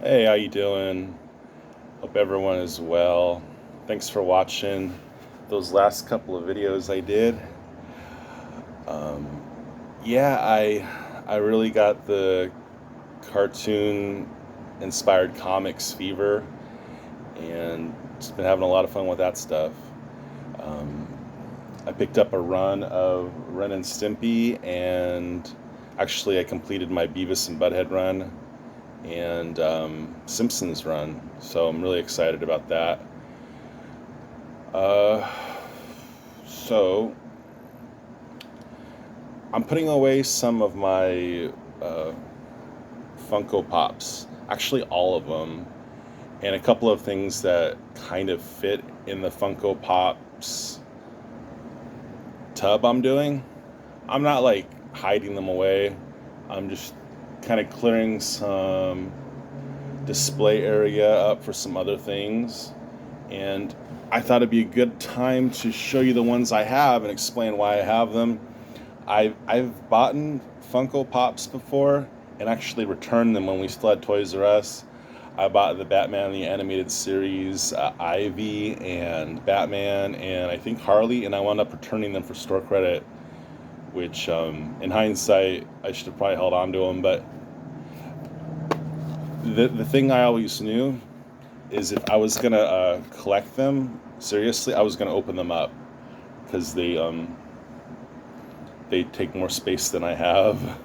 Hey, how you doing? Hope everyone is well. Thanks for watching those last couple of videos I did. Um, yeah, I really got the cartoon inspired comics fever and just been having a lot of fun with that stuff. Um, I picked up a run of Ren and Stimpy, and actually I completed my Beavis and Butthead run and Simpsons run. So I'm really excited about that. Uh, so I'm putting away some of my uh, Funko Pops, actually all of them, and a couple of things that kind of fit in the Funko Pops tub I'm doing. I'm not like hiding them away. I'm just kind of clearing some display area up for some other things. And I thought it'd be a good time to show you the ones I have and explain why I have them. I've bought Funko Pops before and actually returned them when we still had Toys R Us. I bought the Batman the Animated Series, Ivy and Batman, and I think Harley, and I wound up returning them for store credit, which in hindsight I should have probably held on to them. But the thing I always knew is if I was gonna collect them seriously, I was gonna open them up because they take more space than I have.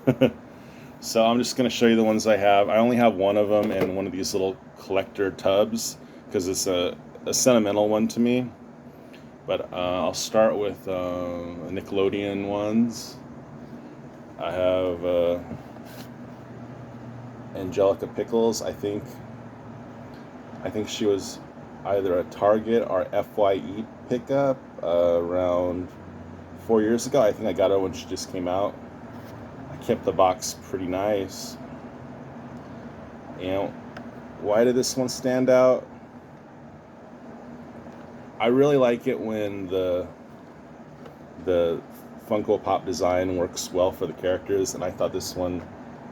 So I'm just gonna show you the ones I have. I only have one of them in one of these little collector tubs because it's a sentimental one to me. But I'll start with Nickelodeon ones. I have Angelica Pickles. I think she was either a Target or FYE pickup around 4 years ago. I think I got her when she just came out. I kept the box pretty nice. And why did this one stand out? I really like it when the Funko Pop design works well for the characters, and I thought this one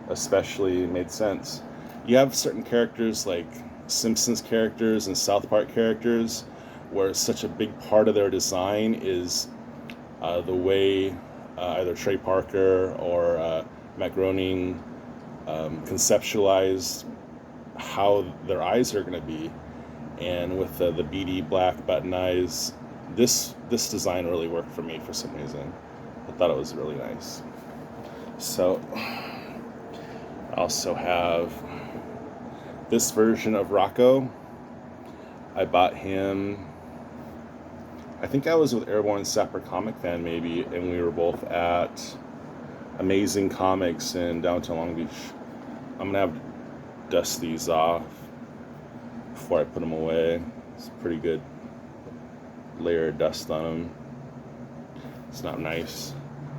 especially made sense. You have certain characters like Simpsons characters and South Park characters where such a big part of their design is the way either Trey Parker or Matt Groening conceptualized how their eyes are going to be. And with the beady black button eyes, this design really worked for me for some reason. I thought it was really nice. So I also have this version of Rocco. I bought him, I think I was with Airborne Sapper Comic Fan maybe, and we were both at Amazing Comics in downtown Long Beach. I'm gonna have to dust these off before I put them away. It's a pretty good layer of dust on them. It's not nice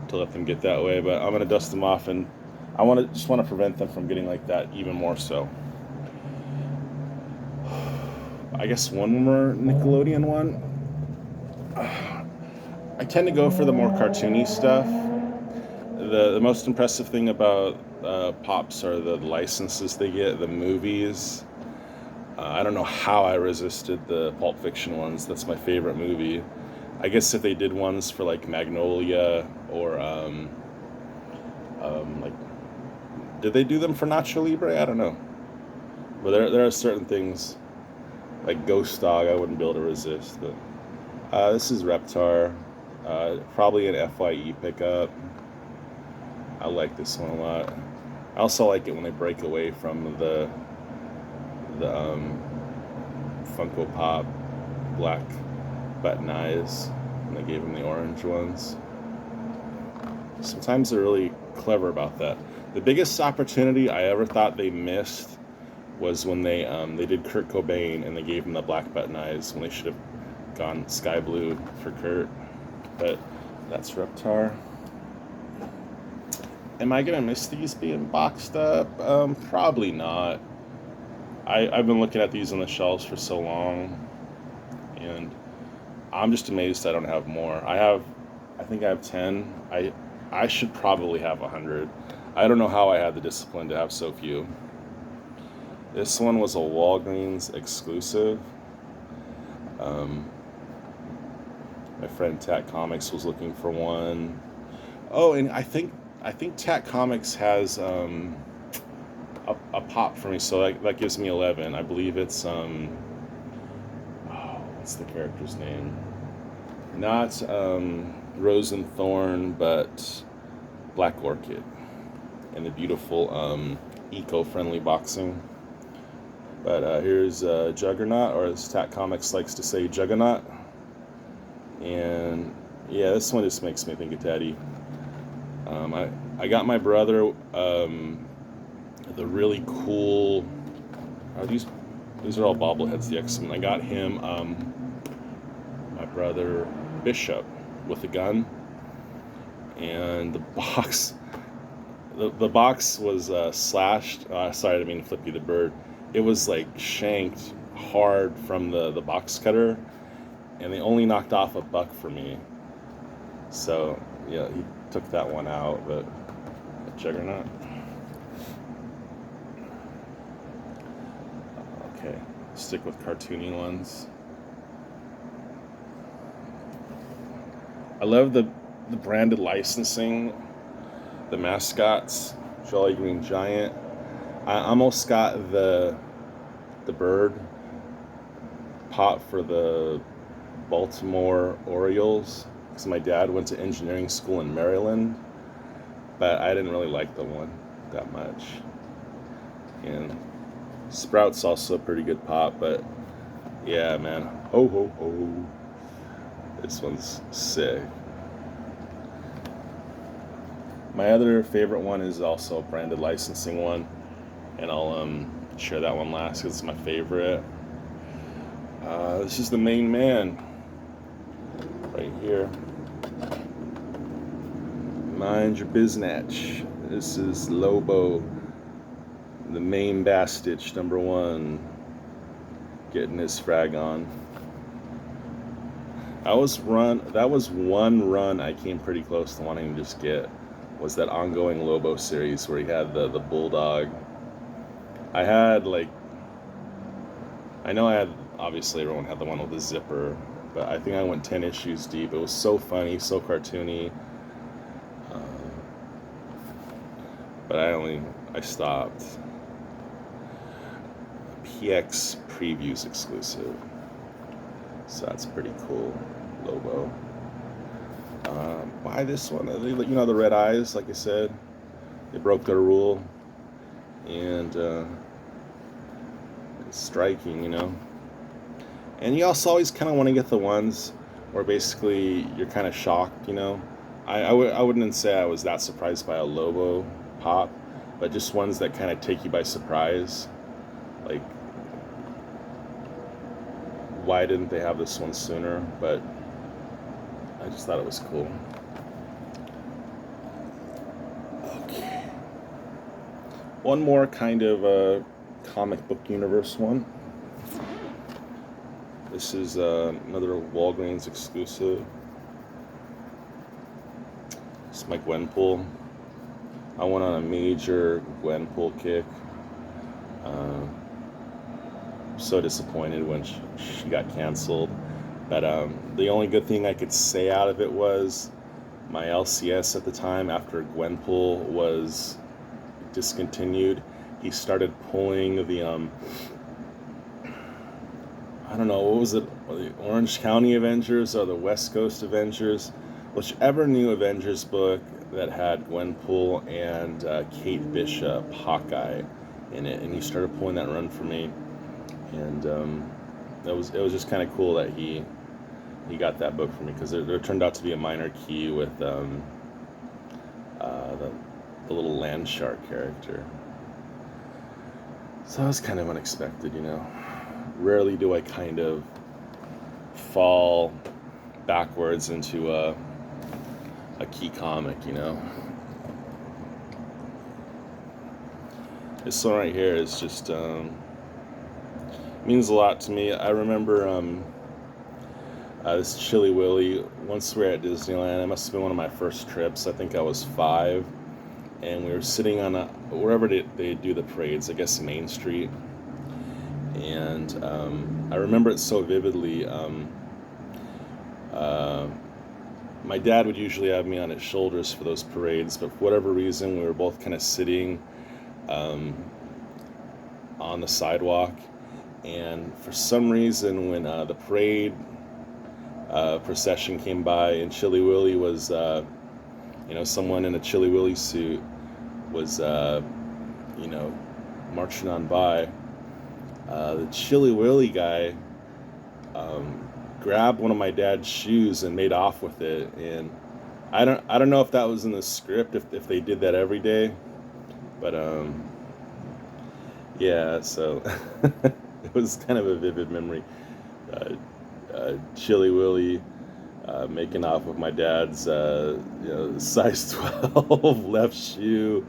to let them get that way, but I'm gonna dust them off, and I just want to prevent them from getting like that even more so. I guess one more Nickelodeon one. I tend to go for the more cartoony stuff. The most impressive thing about Pops are the licenses they get, the movies. I don't know how I resisted the Pulp Fiction ones. That's my favorite movie. I guess if they did ones for like Magnolia or like, did they do them for Nacho Libre? I don't know. But there are certain things like Ghost Dog I wouldn't be able to resist. But this is Reptar, probably an FYE pickup. I like this one a lot. I also like it when they break away from the Funko Pop black button eyes, and they gave him the orange ones. Sometimes they're really clever about that. The biggest opportunity I ever thought they missed was when they did Kurt Cobain and they gave him the black button eyes when they should have gone sky blue for Kurt. But that's Reptar. Am I gonna miss these being boxed up? Probably not. I've been looking at these on the shelves for so long, and I'm just amazed I don't have more. I think I have 10. I should probably have 100. I don't know how I had the discipline to have so few. This one was a Walgreens exclusive. My friend Tat Comics was looking for one. Oh, and I think Tat Comics has a pop for me, so that gives me 11. I believe it's what's the character's name? Not Rose and Thorn, but Black Orchid, and the beautiful eco-friendly boxing. But here's Juggernaut, or as Tat Comics likes to say, Juggernaut. And yeah, this one just makes me think of Teddy. I got my brother the really cool. These are all bobbleheads. The X-Men. I got him my brother Bishop with a gun, and the box. The box was slashed. Sorry, I didn't mean to flip you the bird. It was like shanked hard from the box cutter, and they only knocked off $1 for me. So yeah, he took that one out, but Juggernaut. Okay, stick with cartoony ones. I love the branded licensing, the mascots, Jolly Green Giant. I almost got the bird pop for the Baltimore Orioles, because my dad went to engineering school in Maryland, but I didn't really like the one that much. And Sprout's also a pretty good pop, but yeah, man, ho ho ho, this one's sick. My other favorite one is also a branded licensing one, and I'll share that one last because it's my favorite. This is the main man right here. Mind your biznatch. This is Lobo, the main Bastich #1, getting his frag on. That was one run I came pretty close to wanting to just get, was that ongoing Lobo series where he had the bulldog. I know obviously everyone had the one with the zipper, but I think I went 10 issues deep. It was so funny, so cartoony. But I stopped. PX Previews exclusive. So that's pretty cool. Lobo. Buy this one. You know, the red eyes, like I said, they broke their rule. And it's striking, you know. And you also always kind of want to get the ones where basically you're kind of shocked, you know. I wouldn't say I was that surprised by a Lobo pop, but just ones that kind of take you by surprise. Like, why didn't they have this one sooner? But I just thought it was cool. Okay. One more kind of comic book universe one. This is another Walgreens exclusive. It's my Gwenpool. I went on a major Gwenpool kick. So disappointed when she got canceled. But the only good thing I could say out of it was my LCS at the time, after Gwenpool was discontinued, he started pulling the I don't know, what was it, the Orange County Avengers or the West Coast Avengers, whichever new Avengers book that had Gwenpool and Kate Bishop, Hawkeye, in it, and he started pulling that run for me, and it was just kind of cool that he got that book for me, because there turned out to be a minor key with the little land shark character. So that was kind of unexpected, you know. Rarely do I kind of fall backwards into a key comic, you know. This one right here is just means a lot to me. I remember this Chilly Willy. Once we were at Disneyland, it must have been one of my first trips. I think I was 5, and we were sitting on wherever they do the parades, I guess Main Street, And I remember it so vividly. My dad would usually have me on his shoulders for those parades, but for whatever reason, we were both kind of sitting um, on the sidewalk. And for some reason, when the parade procession came by and Chili Willy was, someone in a Chili Willy suit was, marching on by, the Chili Willy guy grabbed one of my dad's shoes and made off with it. And I don't know if that was in the script, if they did that every day, but yeah. So it was kind of a vivid memory. Chili Willy making off with my dad's size 12 left shoe.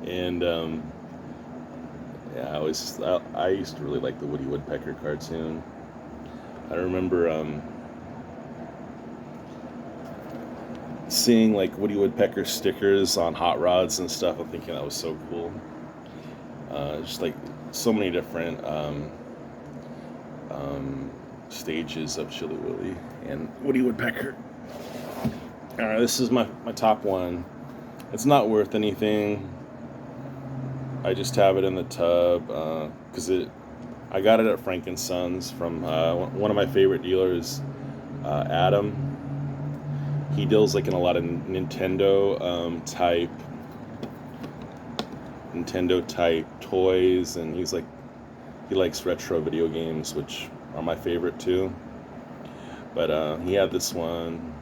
And yeah, I used to really like the Woody Woodpecker cartoon. I remember seeing like Woody Woodpecker stickers on hot rods and stuff. I'm thinking that was so cool. Just like so many different stages of Chili Willy and Woody Woodpecker. All right, this is my top one. It's not worth anything. I just have it in the tub because I got it at Frank & Sons from one of my favorite dealers, Adam. He deals like in a lot of Nintendo type toys, and he likes retro video games, which are my favorite too. But he had this one.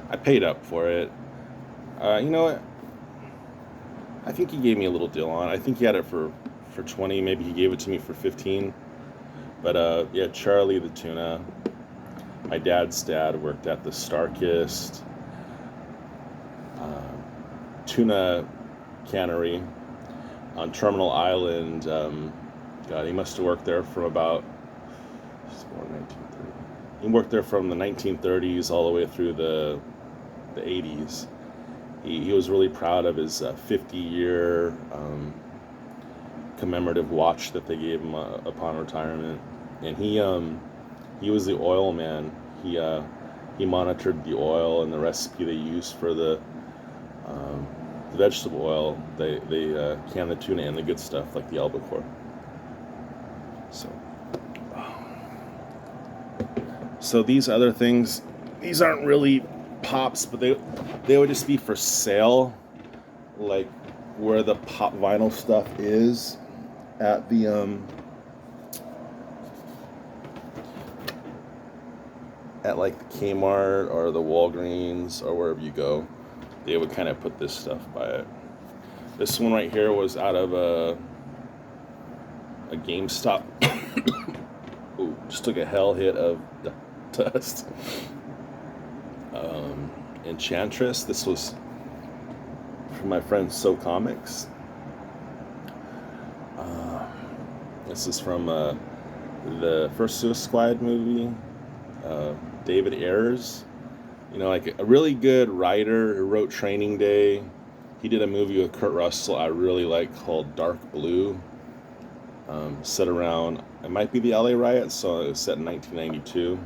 I paid up for it. You know what? I think he gave me a little deal on it. I think he had it for 20. Maybe he gave it to me for 15. But yeah, Charlie the tuna. My dad's dad worked at the Starkist tuna cannery on Terminal Island. God, he must have worked there from about 1930. He worked there from the 1930s all the way through the 80s. He was really proud of his 50-year commemorative watch that they gave him upon retirement. And he was the oil man. He monitored the oil and the recipe they used for the vegetable oil. They can the tuna and the good stuff like the albacore. So these other things, these aren't really pops, but they would just be for sale, like where the pop vinyl stuff is at the at like the Kmart or the Walgreens or wherever you go. They would kind of put this stuff by it. This one right here was out of a GameStop. Ooh, just took a hell hit of dust. Enchantress. This was from my friend So Comics. This is from the first Suicide Squad movie. David Ayers, like a really good writer who wrote Training Day. He did a movie with Kurt Russell I really like called Dark Blue. Set around, it might be the LA riots, so it was set in 1992.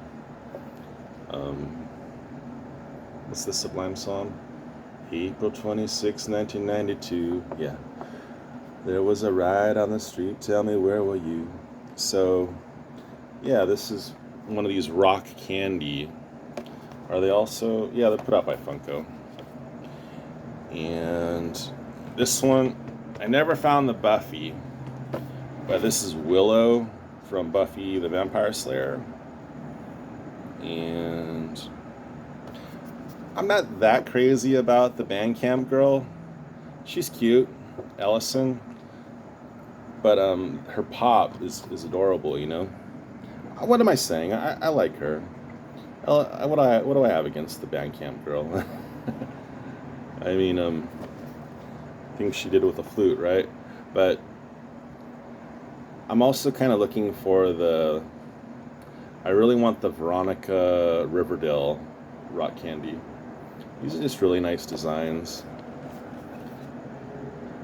What's the Sublime song? April 26, 1992. Yeah. There was a riot on the street, tell me where were you? So, yeah, this is one of these rock candy. Are they also, yeah, they're put out by Funko. And this one, I never found the Buffy, but this is Willow from Buffy the Vampire Slayer. And I'm not that crazy about the Bandcamp girl. She's cute, Ellison, but her pop is adorable, What am I saying? I like her. What do I have against the Bandcamp girl? I mean, things she did with the flute, right? But I'm also kind of looking for I really want the Veronica Riverdale rock candy. These are just really nice designs.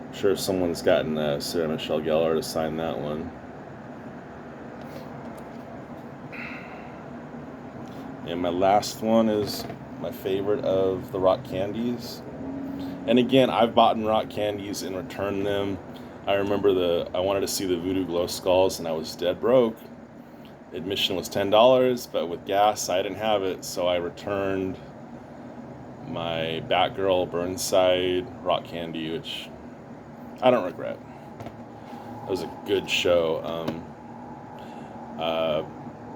I'm sure someone's gotten Sarah Michelle Gellar to sign that one. And my last one is my favorite of the rock candies. And again, I've bought rock candies and returned them. I remember I wanted to see the Voodoo Glow Skulls and I was dead broke. Admission was $10, but with gas, I didn't have it, so I returned my Batgirl Burnside rock candy, which I don't regret. It was a good show.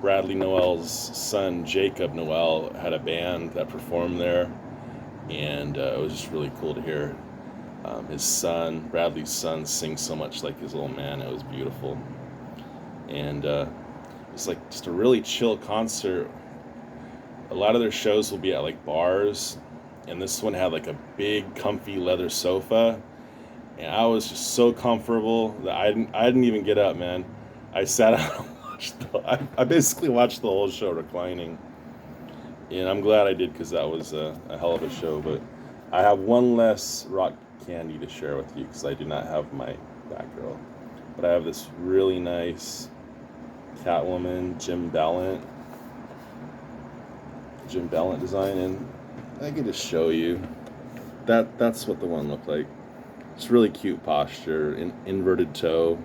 Bradley Noel's son, Jacob Noel, had a band that performed there, and it was just really cool to hear his son, Bradley's son, sing so much like his little man. It was beautiful. And it's like just a really chill concert. A lot of their shows will be at like bars, and this one had like a big comfy leather sofa, and I was just so comfortable that I didn't even get up, man. I sat out and watched I basically watched the whole show reclining, and I'm glad I did, because that was a hell of a show. But I have one less rock candy to share with you, because I do not have my Batgirl, but I have this really nice Catwoman Jim Ballant design, and I can just show you that's what the one looked like. It's really cute posture, inverted toe.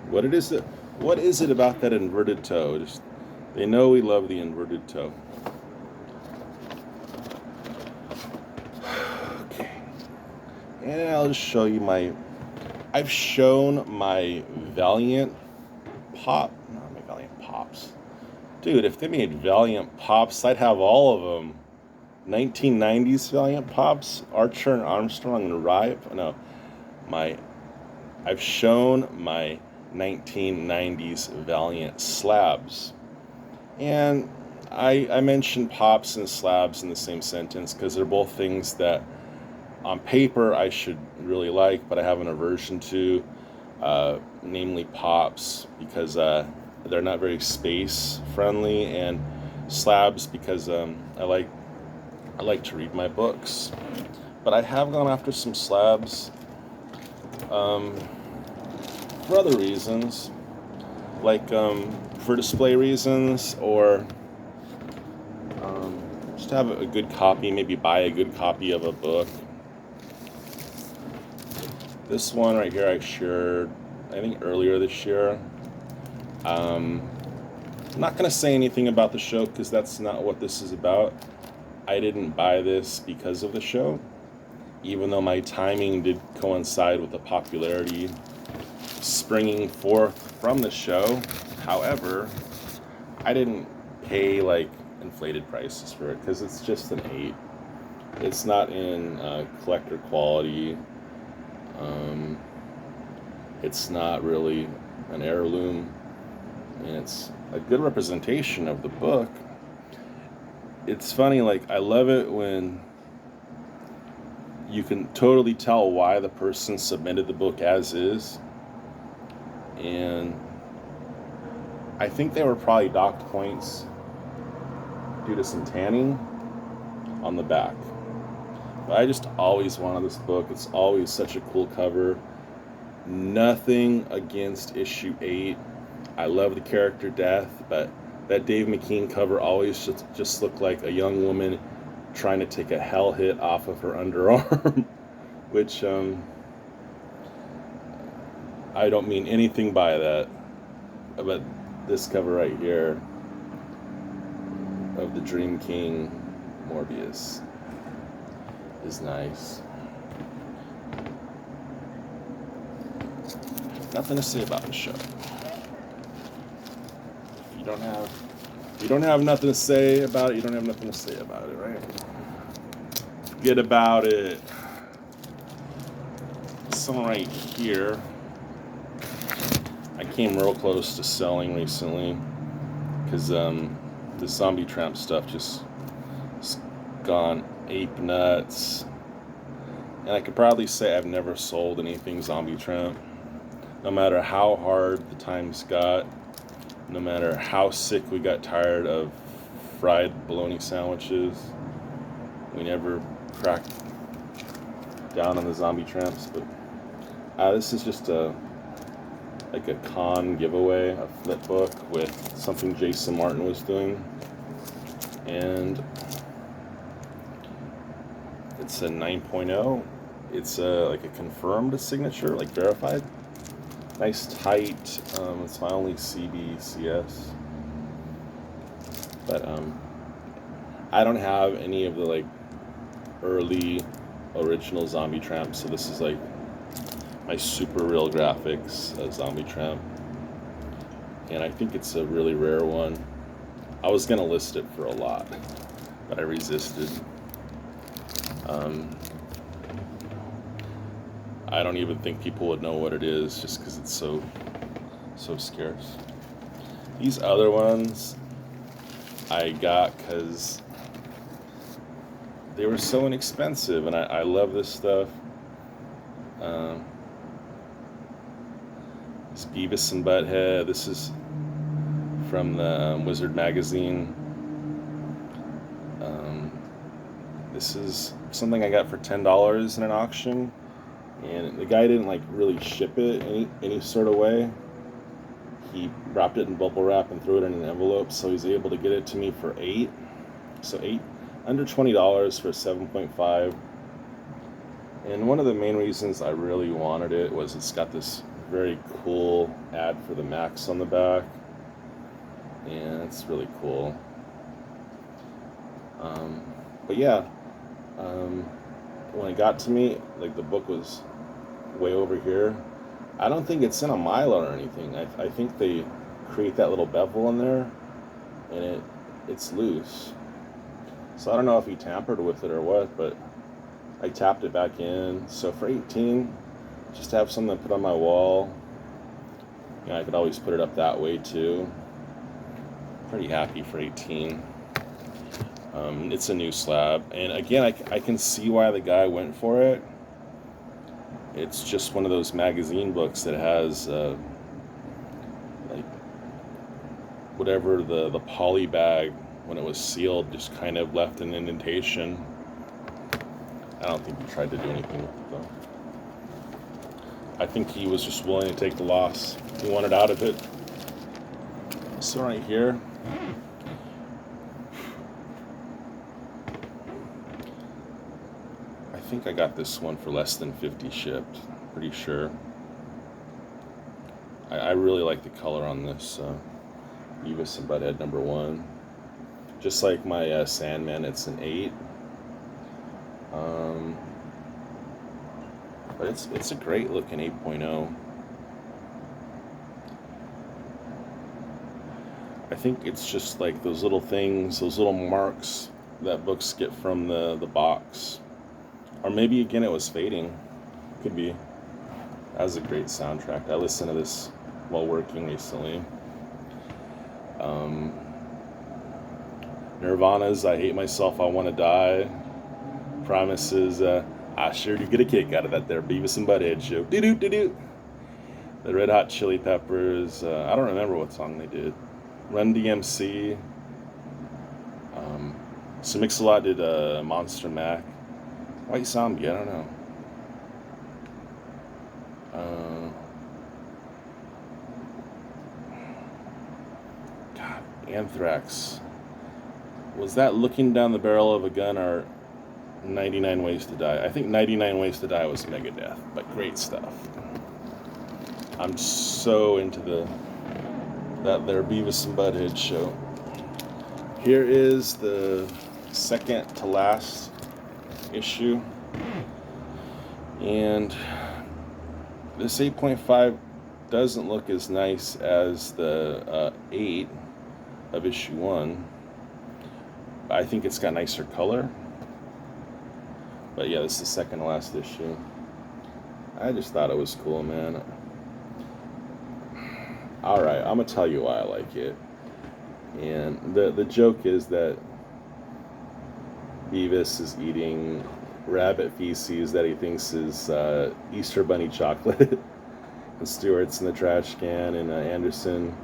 What is it about that inverted toe? Just, they know we love the inverted toe. Okay, and I'll just show you I've shown my Valiant Pops. Dude, if they made Valiant Pops, I'd have all of them. 1990s Valiant Pops, Archer and Armstrong and Ripe. No, I've shown my 1990s Valiant slabs. And I mentioned Pops and slabs in the same sentence because they're both things that on paper I should really like, but I have an aversion to. Namely Pops, because they're not very space friendly, and slabs because I like to read my books. But I have gone after some slabs for other reasons, like for display reasons, or just to have a good copy, maybe buy a good copy of a book. This one right here I shared, I think, earlier this year. I'm not going to say anything about the show because that's not what this is about. I didn't buy this because of the show, even though my timing did coincide with the popularity springing forth from the show. However, I didn't pay like inflated prices for it because it's just an 8. It's not in collector quality. It's not really an heirloom, and it's a good representation of the book. It's funny, like, I love it when you can totally tell why the person submitted the book as is, and I think they were probably docked points due to some tanning on the back. But I just always wanted this book. It's always such a cool cover. Nothing against issue 8. I love the character Death, but that Dave McKean cover always just looked like a young woman trying to take a hell hit off of her underarm, which I don't mean anything by that. But this cover right here of the Dream King Morbius is nice. Nothing to say about the show. If you don't have nothing to say about it, you don't have nothing to say about it, right? Forget about it. This one right here, I came real close to selling recently because the zombie tramp stuff just gone ape nuts. And I could probably say I've never sold anything zombie tramp. No matter how hard the times got, no matter how sick we got tired of fried bologna sandwiches, we never cracked down on the zombie tramps. But this is just a like a con giveaway, a flip book with something Jason Martin was doing. And it's a 9.0. It's like a confirmed signature, like verified. Nice tight. It's my only CBCS. But I don't have any of the like early original zombie tramp, so this is like my super real graphics zombie tramp. And I think it's a really rare one. I was gonna list it for a lot, but I resisted. I don't even think people would know what it is just because it's so scarce. These other ones I got because they were so inexpensive, and I love this stuff. It's Beavis and Butthead. This is from the Wizard magazine. This is something I got for $10 in an auction, and the guy didn't like really ship it any sort of way. He wrapped it in bubble wrap and threw it in an envelope, so he's able to get it to me for $8. So under $20 for 7.5. And one of the main reasons I really wanted it was it's got this very cool ad for the Max on the back, and it's really cool. But yeah, when it got to me, like the book was way over here. I don't think it's in a Milo or anything. I think they create that little bevel in there, and it's loose. So I don't know if he tampered with it or what, but I tapped it back in. So for $18, just to have something to put on my wall, you know, I could always put it up that way too. Pretty happy for $18. It's a new slab, and again, I can see why the guy went for it. It's just one of those magazine books that has like whatever the poly bag when it was sealed just kind of left an indentation. I don't think he tried to do anything with it though. I think he was just willing to take the loss. He wanted out of it. So right here, I think I got this one for less than 50 shipped, pretty sure. I really like the color on this Beavis and Butthead #1. Just like my Sandman, it's an 8. But it's a great looking 8.0. I think it's just like those little things, those little marks that books get from the box. Or maybe again it was fading. Could be. That was a great soundtrack. I listened to this while working recently. Nirvana's I Hate Myself, I Want to Die. Promises, I sure do get a kick out of that there Beavis and Butthead Show. Do-do-do-do. The Red Hot Chili Peppers. I don't remember what song they did. Run DMC. So Mix-a-Lot did Monster Mac. White Zombie, I don't know. God, Anthrax. Was that Looking Down the Barrel of a Gun or 99 Ways to Die? I think 99 Ways to Die was Megadeth, but great stuff. I'm so into that there Beavis and Butthead Show. Here is the second to last issue, and this 8.5 doesn't look as nice as the 8 of issue 1. I think it's got nicer color, but yeah, this is the second to last issue. I just thought it was cool, man. Alright, I'm gonna tell you why I like it. And the joke is that Beavis is eating rabbit feces that he thinks is Easter Bunny chocolate. And Stewart's in the trash can, and Anderson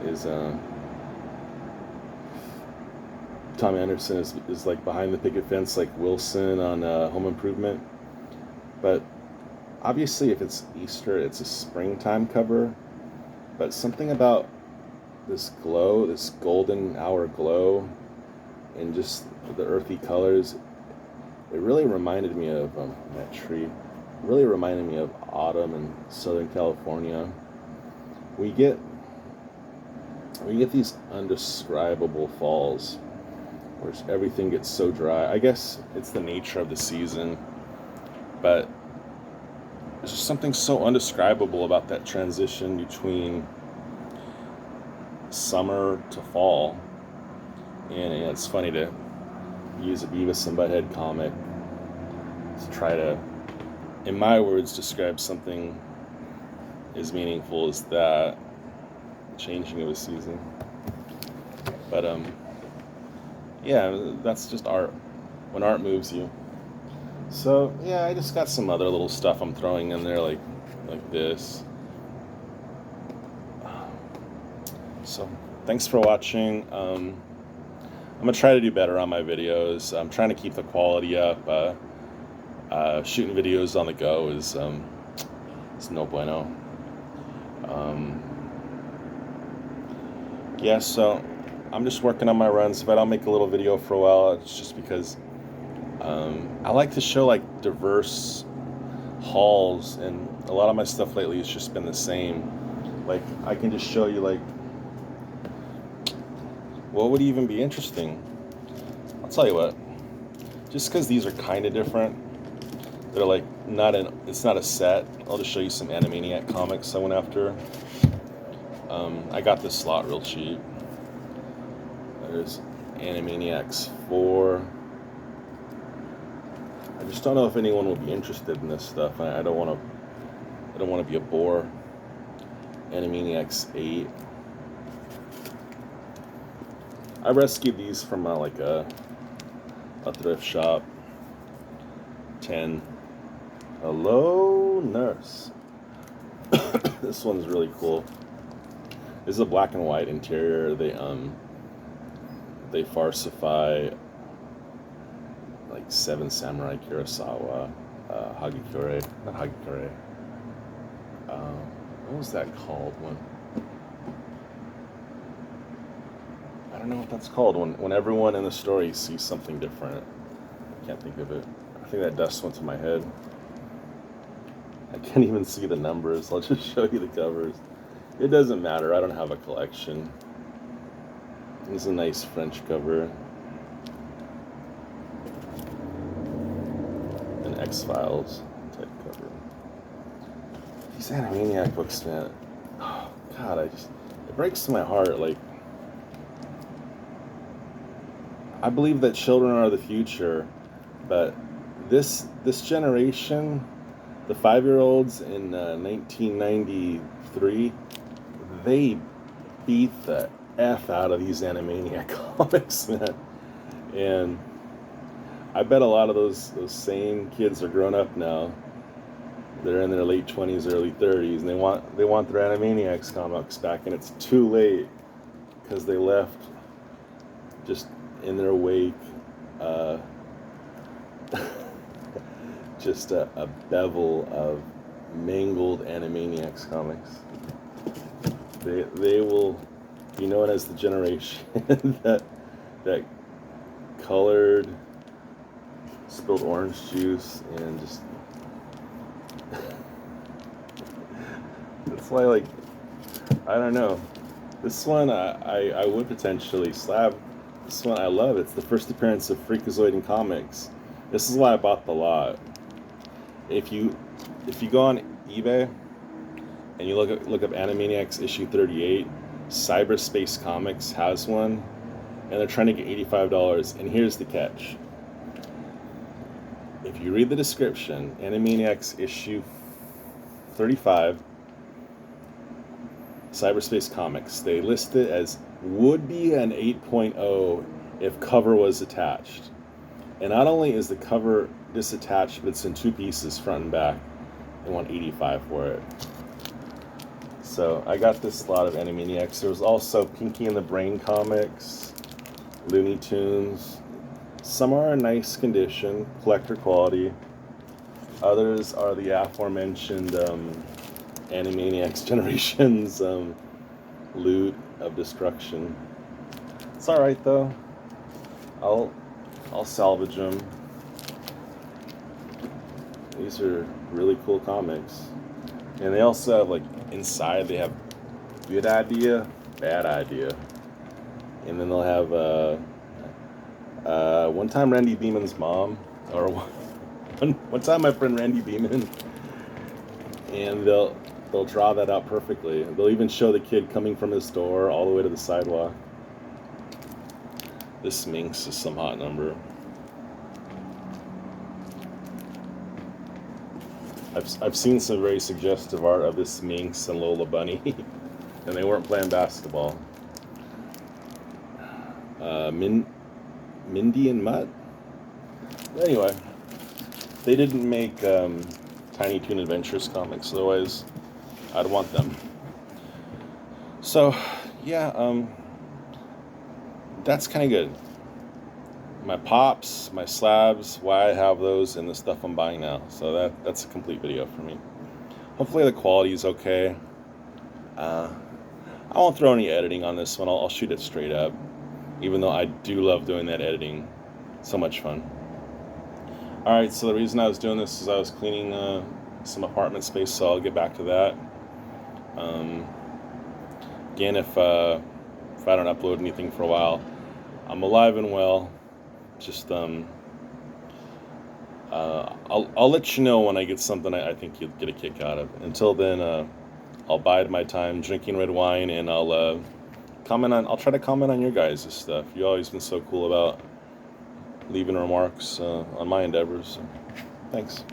is Tom Anderson is like behind the picket fence like Wilson on Home Improvement. But obviously if it's Easter, it's a springtime cover, but something about this glow, this golden hour glow, and just the earthy colors, it really reminded me of that tree. It really reminded me of autumn in Southern California. We get these undescribable falls where everything gets so dry. I guess it's the nature of the season, but there's just something so undescribable about that transition between summer to fall. And it's funny to use a Beavis and Butthead comic to try to, in my words, describe something as meaningful as that changing of a season. But yeah, that's just art, when art moves you. So yeah, I just got some other little stuff I'm throwing in there, like this. So thanks for watching. I'm gonna try to do better on my videos. I'm trying to keep the quality up. Shooting videos on the go is no bueno. Yeah, so I'm just working on my runs. If I don't make a little video for a while, it's just because I like to show like diverse hauls, and a lot of my stuff lately has just been the same. Like I can just show you like, what would even be interesting? I'll tell you what, just because these are kind of different, they're like it's not a set, I'll just show you some Animaniac comics I went after. I got this slot real cheap. There's Animaniacs 4. I just don't know if anyone will be interested in this stuff. I don't want to be a bore. Animaniacs 8. I rescued these from like a thrift shop. 10. Hello, nurse. This one's really cool. This is a black and white interior. They farsify like Seven Samurai Kurosawa, Hagakure, not Hagakure. What was that called? I don't know what that's called. When everyone in the story sees something different. I can't think of it. I think that dust went to my head. I can't even see the numbers. I'll just show you the covers. It doesn't matter. I don't have a collection. This is a nice French cover. An X-Files type cover. These Animaniac books, man. Oh, God, it breaks my heart. Like, I believe that children are the future, but this generation, the 5-year-olds in 1993, they beat the F out of these Animaniac comics, man. And I bet a lot of those same kids are grown up now. They're in their late 20s, early 30s, and they want their Animaniacs comics back, and it's too late because they left just in their wake just a bevel of mangled Animaniacs comics. They will be known as the generation that colored, spilled orange juice, and just that's why, like, I don't know. This one I would potentially slab. This one I love. It's the first appearance of Freakazoid in comics. This is why I bought the lot. If you go on eBay and you look up Animaniacs issue 38, Cyberspace Comics has one, and they're trying to get $85. And here's the catch: if you read the description, Animaniacs issue 35, Cyberspace Comics, they list it as would be an 8.0 if cover was attached. And not only is the cover disattached, but it's in 2 pieces, front and back. They want $85 for it. So I got this lot of Animaniacs. There was also Pinky and the Brain comics, Looney Tunes. Some are in nice condition, collector quality. Others are the aforementioned Animaniacs Generations loot of destruction. It's all right though. I'll salvage them. These are really cool comics, and they also have, like, inside they have good idea, bad idea, and then they'll have one time Randy Beeman's mom, or one time my friend Randy Beeman, and they'll draw that out perfectly. They'll even show the kid coming from his door all the way to the sidewalk. This Minx is some hot number. I've seen some very suggestive art of this Minx and Lola Bunny, and they weren't playing basketball. Mindy and Mutt? Anyway, they didn't make Tiny Toon Adventures comics, otherwise I'd want them. So, yeah, that's kind of good. My pops, my slabs, why I have those, and the stuff I'm buying now. So that's a complete video for me. Hopefully the quality is okay. I won't throw any editing on this one. I'll shoot it straight up, even though I do love doing that editing. So much fun. Alright, so the reason I was doing this is I was cleaning some apartment space, so I'll get back to that. Again, if I don't upload anything for a while, I'm alive and well. Just I'll let you know when I get something I think you'll get a kick out of. Until then, I'll bide my time drinking red wine, and I'll try to comment on your guys' stuff. You've always been so cool about leaving remarks on my endeavors. So, thanks.